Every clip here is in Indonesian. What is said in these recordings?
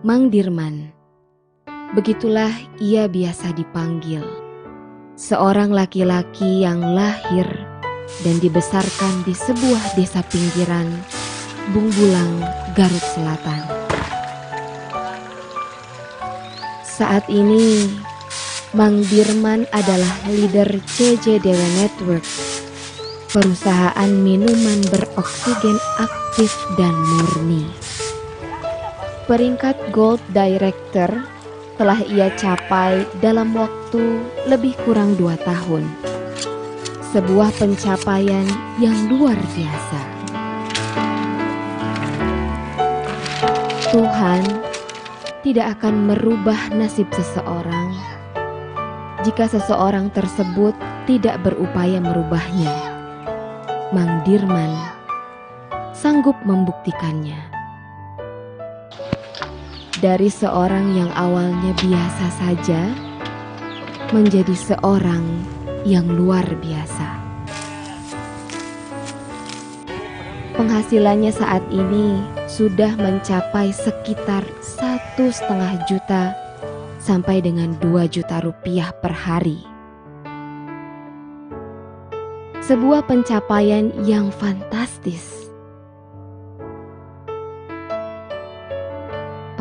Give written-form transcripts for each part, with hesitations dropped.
Mang Dirman. Begitulah ia biasa dipanggil. Seorang laki-laki yang lahir dan dibesarkan di sebuah desa pinggiran, Bungbulang, Garut Selatan. Saat ini, Mang Dirman adalah leader CJDW Network, perusahaan minuman beroksigen aktif dan murni. Peringkat Gold Director telah ia capai dalam waktu lebih kurang 2 tahun. Sebuah pencapaian yang luar biasa. Tuhan tidak akan merubah nasib seseorang jika seseorang tersebut tidak berupaya merubahnya. Mang Dirman sanggup membuktikannya. Dari seorang yang awalnya biasa saja, menjadi seorang yang luar biasa. Penghasilannya saat ini sudah mencapai sekitar 1,5 juta sampai dengan 2 juta rupiah per hari. Sebuah pencapaian yang fantastis.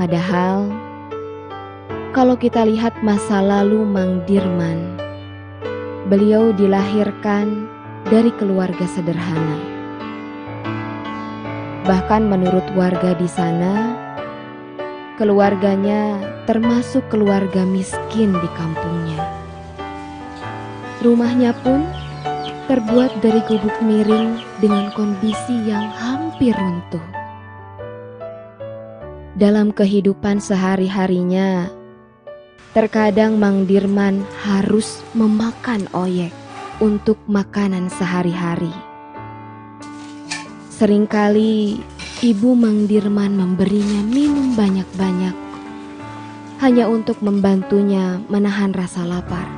Padahal, kalau kita lihat masa lalu Mang Dirman, beliau dilahirkan dari keluarga sederhana. Bahkan menurut warga di sana, keluarganya termasuk keluarga miskin di kampungnya. Rumahnya pun terbuat dari gubuk miring dengan kondisi yang hampir runtuh. Dalam kehidupan sehari-harinya, terkadang Mang Dirman harus memakan oyek untuk makanan sehari-hari. Seringkali ibu Mang Dirman memberinya minum banyak-banyak hanya untuk membantunya menahan rasa lapar.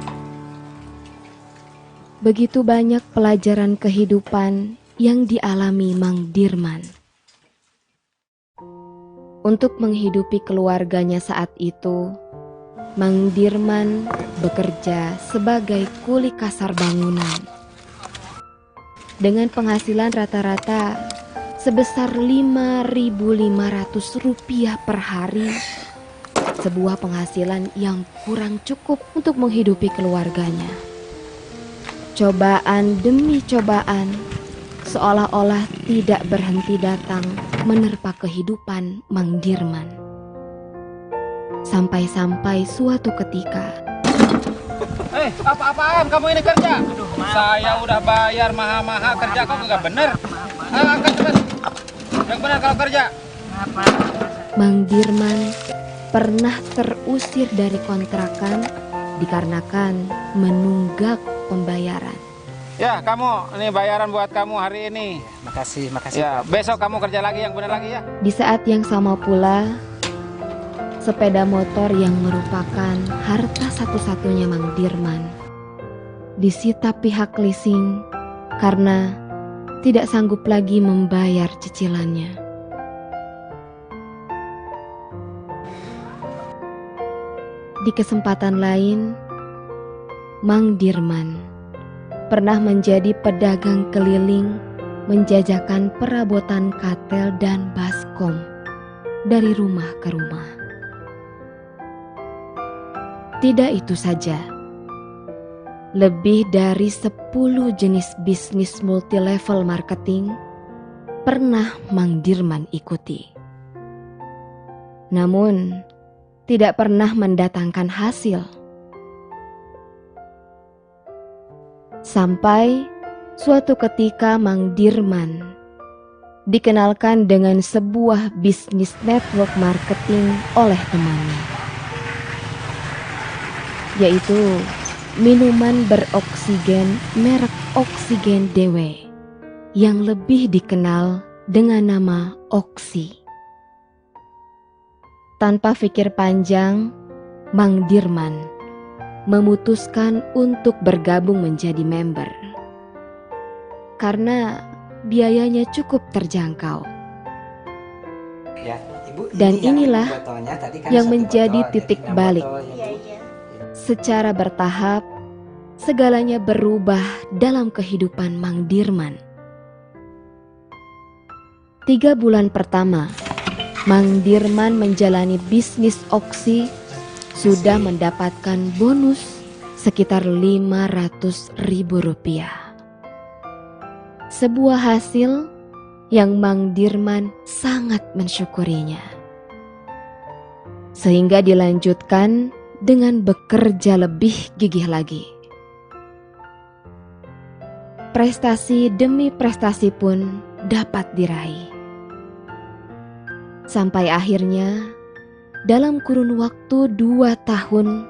Begitu banyak pelajaran kehidupan yang dialami Mang Dirman. Untuk menghidupi keluarganya saat itu, Mang Dirman bekerja sebagai kuli kasar bangunan. Dengan penghasilan rata-rata sebesar Rp5.500 per hari, sebuah penghasilan yang kurang cukup untuk menghidupi keluarganya. Cobaan demi cobaan seolah-olah tidak berhenti datang menerpa kehidupan Mang Dirman. Sampai-sampai suatu ketika, apa-apaan kamu ini kerja? Saya udah bayar mahal-mahal, kerja kok nggak bener. Ayo angkat terus. Yang benar kalau kerja. Mang Dirman pernah terusir dari kontrakan dikarenakan menunggak pembayaran. Ya, kamu ini bayaran buat kamu hari ini. Makasih. Ya, besok kamu kerja lagi yang benar lagi ya. Di saat yang sama pula, sepeda motor yang merupakan harta satu-satunya Mang Dirman disita pihak leasing karena tidak sanggup lagi membayar cicilannya. Di kesempatan lain, Mang Dirman pernah menjadi pedagang keliling menjajakan perabotan katel dan baskom dari rumah ke rumah. Tidak itu saja, lebih dari 10 jenis bisnis multilevel marketing pernah Mang Dirman ikuti. Namun, tidak pernah mendatangkan hasil. Sampai suatu ketika Mang Dirman dikenalkan dengan sebuah bisnis network marketing oleh temannya, yaitu minuman beroksigen merek Oksigen DW yang lebih dikenal dengan nama Oksi. Tanpa pikir panjang, Mang Dirman memutuskan untuk bergabung menjadi member karena biayanya cukup terjangkau. Ya, Dan inilah yang menjadi titik balik. Iya. Secara bertahap, segalanya berubah dalam kehidupan Mang Dirman. 3 bulan pertama, Mang Dirman menjalani bisnis oksi sudah mendapatkan bonus sekitar Rp500.000. Sebuah hasil yang Mang Dirman sangat mensyukurinya. Sehingga dilanjutkan dengan bekerja lebih gigih lagi. Prestasi demi prestasi pun dapat diraih. Sampai akhirnya, dalam kurun waktu 2 tahun,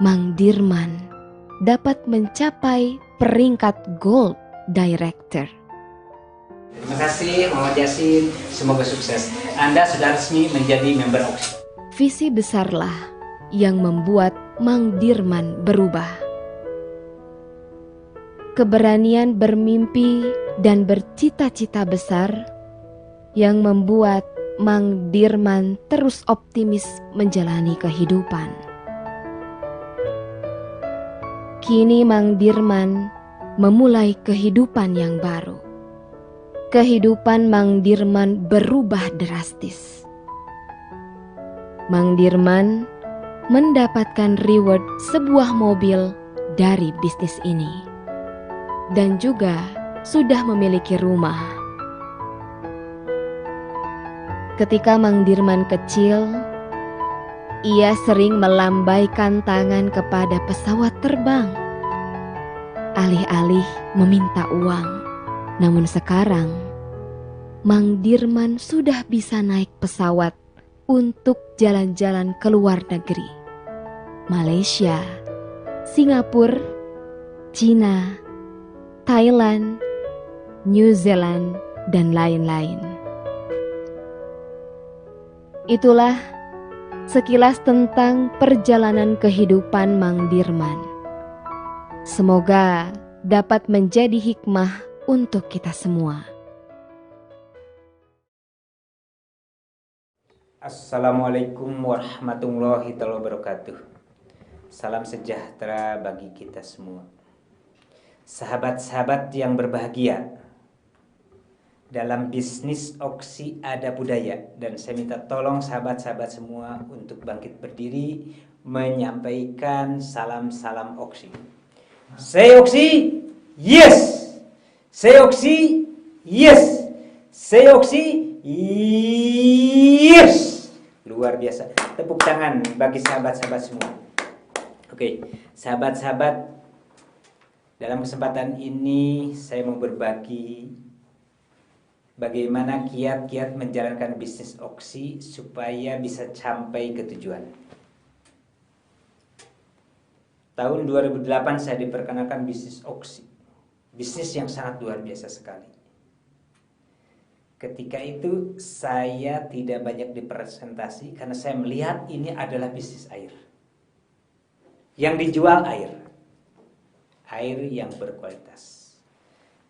Mang Dirman dapat mencapai peringkat Gold Director. Terima kasih Muhammad Yasin, semoga sukses. Anda sudah resmi menjadi member Oksi. Visi besarlah yang membuat Mang Dirman berubah. Keberanian bermimpi dan bercita-cita besar yang membuat Mang Dirman terus optimis menjalani kehidupan. Kini Mang Dirman memulai kehidupan yang baru. Kehidupan Mang Dirman berubah drastis. Mang Dirman mendapatkan reward sebuah mobil dari bisnis ini. Dan juga sudah memiliki rumah. Ketika Mang Dirman kecil, ia sering melambaikan tangan kepada pesawat terbang, alih-alih meminta uang. Namun sekarang, Mang Dirman sudah bisa naik pesawat untuk jalan-jalan ke luar negeri. Malaysia, Singapura, Cina, Thailand, New Zealand, dan lain-lain. Itulah sekilas tentang perjalanan kehidupan Mang Dirman. Semoga dapat menjadi hikmah untuk kita semua. Assalamualaikum warahmatullahi wabarakatuh. Salam sejahtera bagi kita semua. Sahabat-sahabat yang berbahagia, dalam bisnis Oksi ada budaya, dan saya minta tolong sahabat-sahabat semua untuk bangkit berdiri menyampaikan salam-salam Oksi. Say Oksi, yes! Say Oksi, yes! Say Oksi, yes! Luar biasa. Tepuk tangan bagi sahabat-sahabat semua. Oke, sahabat-sahabat, dalam kesempatan ini saya mau berbagi bagaimana kiat-kiat menjalankan bisnis Oksi supaya bisa sampai ke tujuan. Tahun 2008 saya diperkenalkan bisnis Oksi. Bisnis yang sangat luar biasa sekali. Ketika itu saya tidak banyak dipresentasi karena saya melihat ini adalah bisnis air. Yang dijual air. Air yang berkualitas.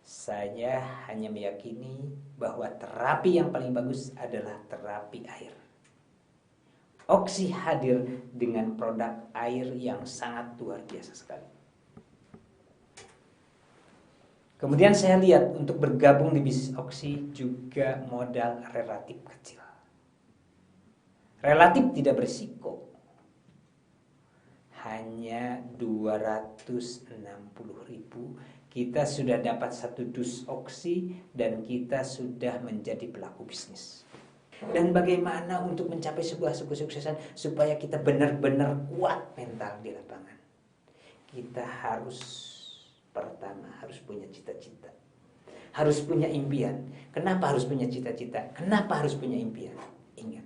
Saya hanya meyakini bahwa terapi yang paling bagus adalah terapi air. Oksi hadir dengan produk air yang sangat luar biasa sekali. Kemudian saya lihat untuk bergabung di bisnis Oksi juga modal relatif kecil. Relatif tidak berisiko. Hanya 260.000 kita sudah dapat 1 dus Oksi dan kita sudah menjadi pelaku bisnis. Dan bagaimana untuk mencapai sebuah kesuksesan supaya kita benar-benar kuat mental di lapangan? Kita harus pertama harus punya cita-cita. Harus punya impian. Kenapa harus punya cita-cita? Kenapa harus punya impian? Ingat,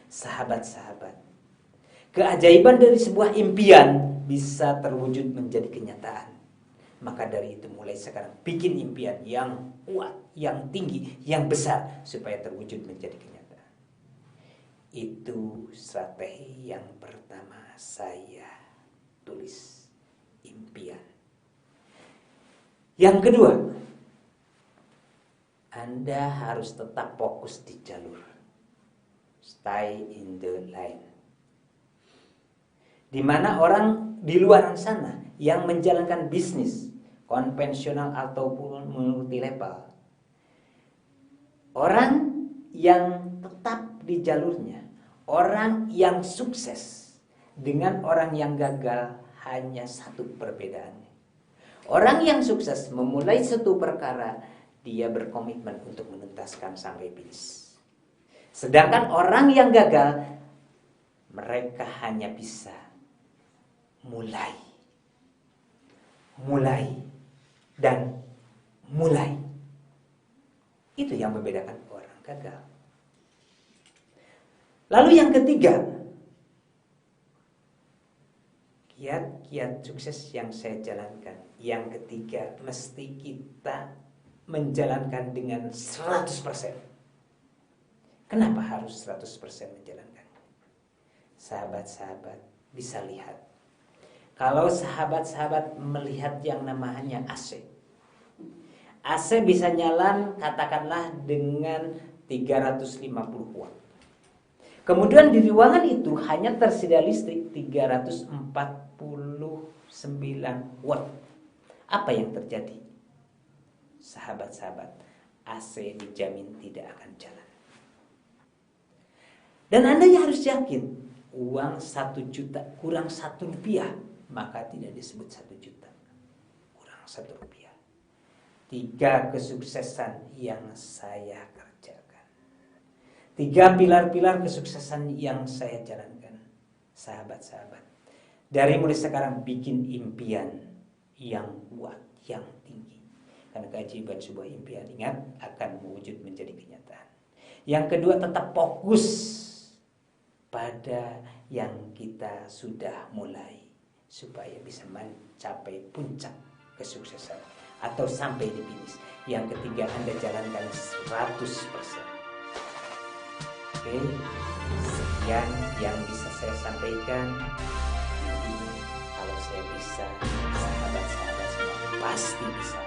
sahabat-sahabat, keajaiban dari sebuah impian bisa terwujud menjadi kenyataan. Maka dari itu mulai sekarang bikin impian yang kuat, yang tinggi, yang besar supaya terwujud menjadi kenyataan. Itu strategi yang pertama saya tulis, impian. Yang kedua, Anda harus tetap fokus di jalur. Stay in the line. Di mana orang di luar sana yang menjalankan bisnis konvensional ataupun multi level, orang yang tetap di jalurnya, orang yang sukses dengan orang yang gagal hanya satu perbedaannya. Orang yang sukses memulai satu perkara, dia berkomitmen untuk menuntaskan sampai finish. Sedangkan orang yang gagal, mereka hanya bisa mulai, dan mulai. Itu yang membedakan orang gagal. Lalu yang ketiga, kiat-kiat sukses yang saya jalankan. Yang ketiga, mesti kita menjalankan dengan 100%. Kenapa harus 100% menjalankan? Sahabat-sahabat bisa lihat. Kalau sahabat-sahabat melihat yang namanya AC. AC bisa nyala katakanlah dengan 350 watt. Kemudian di ruangan itu hanya tersedia listrik 349 watt. Apa yang terjadi? Sahabat-sahabat, AC dijamin tidak akan jalan. Dan Anda harus yakin, uang 1 juta kurang 1 rupiah, maka tidak disebut 1 juta. Kurang 1 rupiah. 3 kesuksesan yang saya kerjakan. 3 pilar-pilar kesuksesan yang saya jalankan. Sahabat-sahabat, dari mulai sekarang bikin impian yang kuat, yang tinggi. Karena keajaiban sebuah impian, ingat, akan mewujud menjadi kenyataan. Yang kedua, tetap fokus pada yang kita sudah mulai, supaya bisa mencapai puncak kesuksesan atau sampai di finish. Yang ketiga, Anda jalankan 100%. Oke, sekian yang bisa saya sampaikan. Ini kalau saya bisa, sahabat-sahabat semua pasti bisa.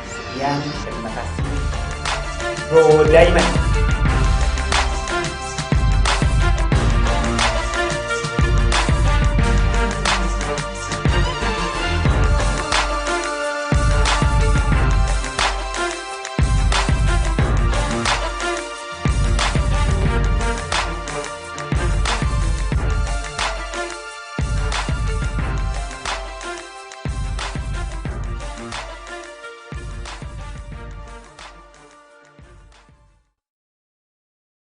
Sekian, terima kasih. Go Diamond!